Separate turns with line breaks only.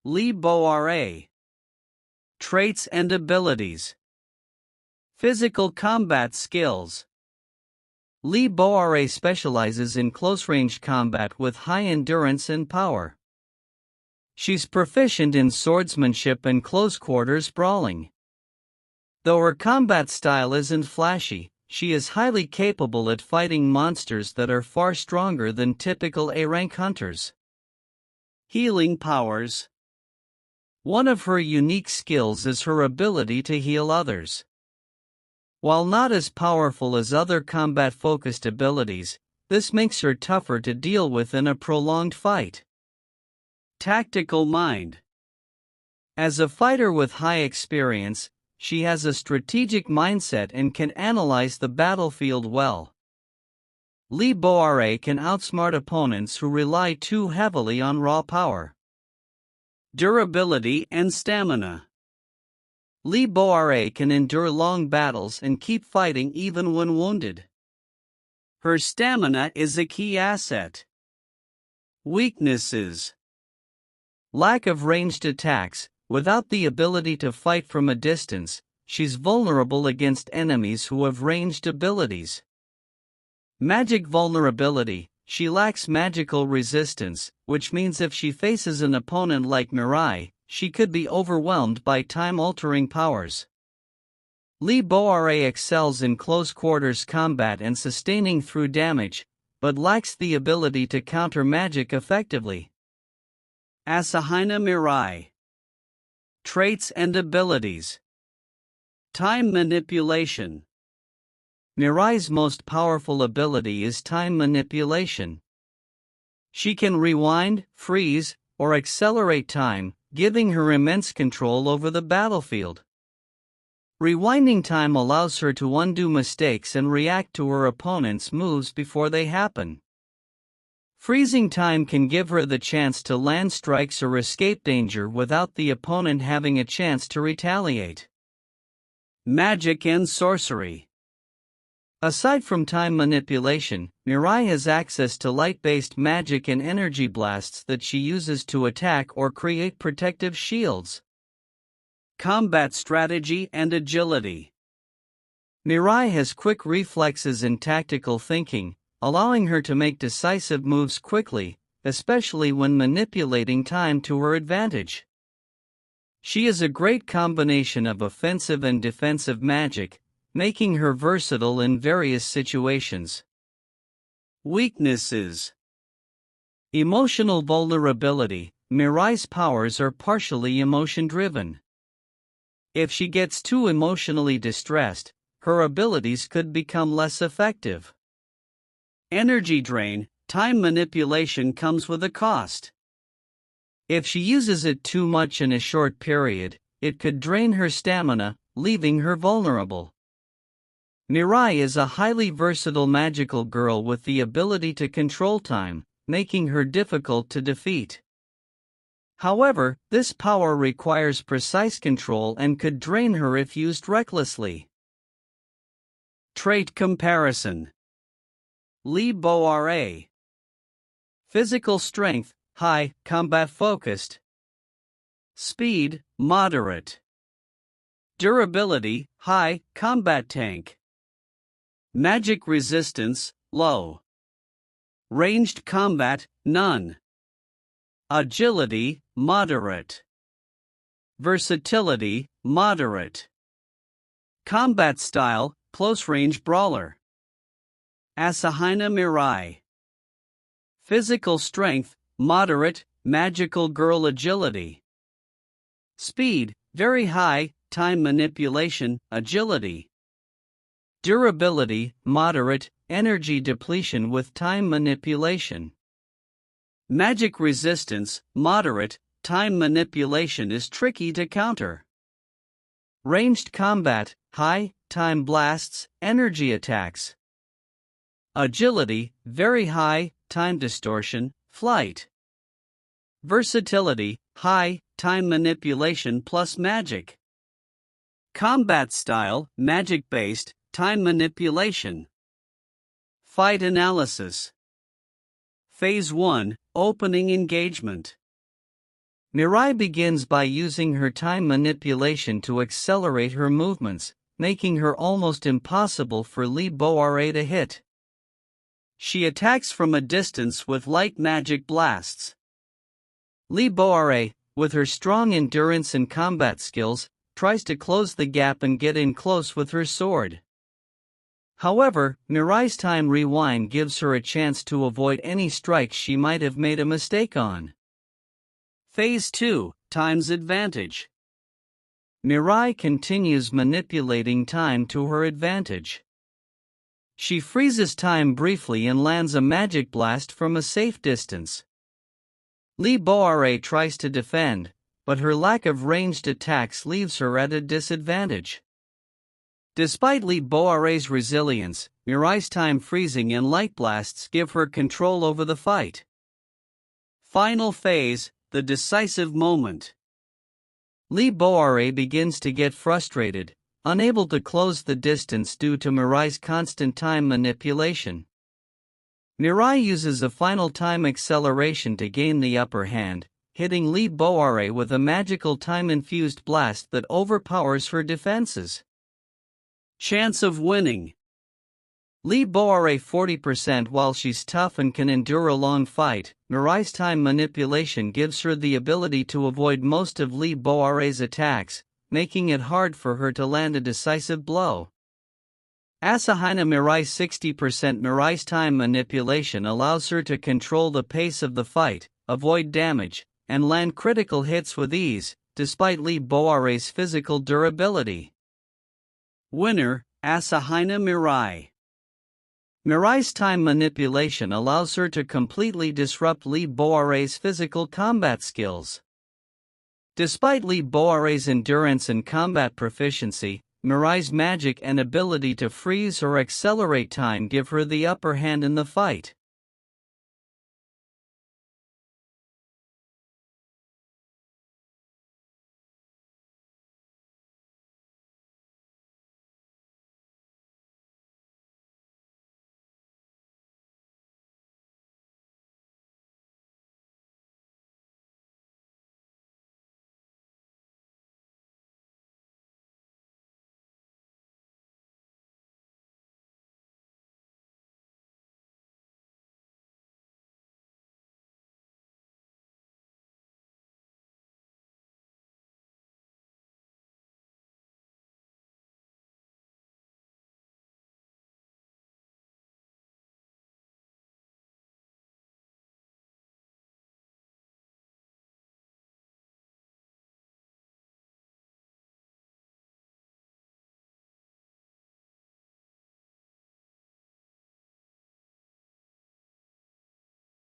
Lee Boare. Traits and abilities. Physical combat skills. Lee Boare specializes in close-range combat with high endurance and power. She's proficient in swordsmanship and close-quarters brawling. Though her combat style isn't flashy, she is highly capable at fighting monsters that are far stronger than typical A-rank hunters. Healing powers. One of her unique skills is her ability to heal others. While not as powerful as other combat-focused abilities, this makes her tougher to deal with in a prolonged fight. Tactical mind. As a fighter with high experience, she has a strategic mindset and can analyze the battlefield well. Lee Boare can outsmart opponents who rely too heavily on raw power. Durability and stamina. Lee Boare can endure long battles and keep fighting even when wounded. Her stamina is a key asset. Weaknesses. Lack of ranged attacks. Without the ability to fight from a distance, she's vulnerable against enemies who have ranged abilities. Magic vulnerability. She lacks magical resistance, which means if she faces an opponent like Mirai, she could be overwhelmed by time-altering powers. Lee Boare excels in close-quarters combat and sustaining through damage, but lacks the ability to counter magic effectively. Asahina Mirai. Traits and abilities. Time manipulation. Mirai's most powerful ability is time manipulation. She can rewind, freeze, or accelerate time, giving her immense control over the battlefield. Rewinding time allows her to undo mistakes and react to her opponent's moves before they happen. Freezing time can give her the chance to land strikes or escape danger without the opponent having a chance to retaliate. Magic and sorcery. Aside from time manipulation, Mirai has access to light-based magic and energy blasts that she uses to attack or create protective shields. Combat strategy and agility. Mirai has quick reflexes and tactical thinking, allowing her to make decisive moves quickly, especially when manipulating time to her advantage. She is a great combination of offensive and defensive magic, making her versatile in various situations. Weaknesses. Emotional vulnerability. Mirai's powers are partially emotion-driven. If she gets too emotionally distressed, her abilities could become less effective. Energy drain. Time manipulation comes with a cost. If she uses it too much in a short period, it could drain her stamina, leaving her vulnerable. Mirai is a highly versatile magical girl with the ability to control time, making her difficult to defeat. However, this power requires precise control and could drain her if used recklessly. Trait comparison. Lee Boare. Physical strength, high, combat-focused. Speed, moderate. Durability, high, combat tank. Magic resistance, low. Ranged combat, none. Agility, moderate. Versatility, moderate. Combat style, close-range brawler. Asahina Mirai. Physical strength, moderate, magical girl agility. Speed, very high, time manipulation, agility. Durability, moderate, energy depletion with time manipulation. Magic resistance, moderate, time manipulation is tricky to counter. Ranged combat, high, time blasts, energy attacks. Agility, very high, time distortion, flight. Versatility, high, time manipulation plus magic. Combat style, magic-based, time manipulation. Fight analysis. Phase 1, Opening Engagement. Mirai begins by using her time manipulation to accelerate her movements, making her almost impossible for Lee Boare to hit. She attacks from a distance with light magic blasts. Lee Boare, with her strong endurance and combat skills, tries to close the gap and get in close with her sword. However, Mirai's time rewind gives her a chance to avoid any strikes she might have made a mistake on. Phase 2, Time's Advantage. Mirai continues manipulating time to her advantage. She freezes time briefly and lands a magic blast from a safe distance. Lee Boare tries to defend, but her lack of ranged attacks leaves her at a disadvantage. Despite Lee Boare's resilience, Mirai's time freezing and light blasts give her control over the fight. Final phase, the decisive moment. Lee Boare begins to get frustrated, unable to close the distance due to Mirai's constant time manipulation. Mirai uses a final time acceleration to gain the upper hand, hitting Lee Boare with a magical time-infused blast that overpowers her defenses. Chance of winning. Lee Boare 40% while she's tough and can endure a long fight. Mirai's time manipulation gives her the ability to avoid most of Lee Boare's attacks, making it hard for her to land a decisive blow. Asahina Mirai 60% Mirai's time manipulation allows her to control the pace of the fight, avoid damage, and land critical hits with ease, despite Lee Boare's physical durability. Winner, Asahina Mirai. Mirai's time manipulation allows her to completely disrupt Lee Boare's physical combat skills. Despite Lee Boare's endurance and combat proficiency, Mirai's magic and ability to freeze or accelerate time give her the upper hand in the fight.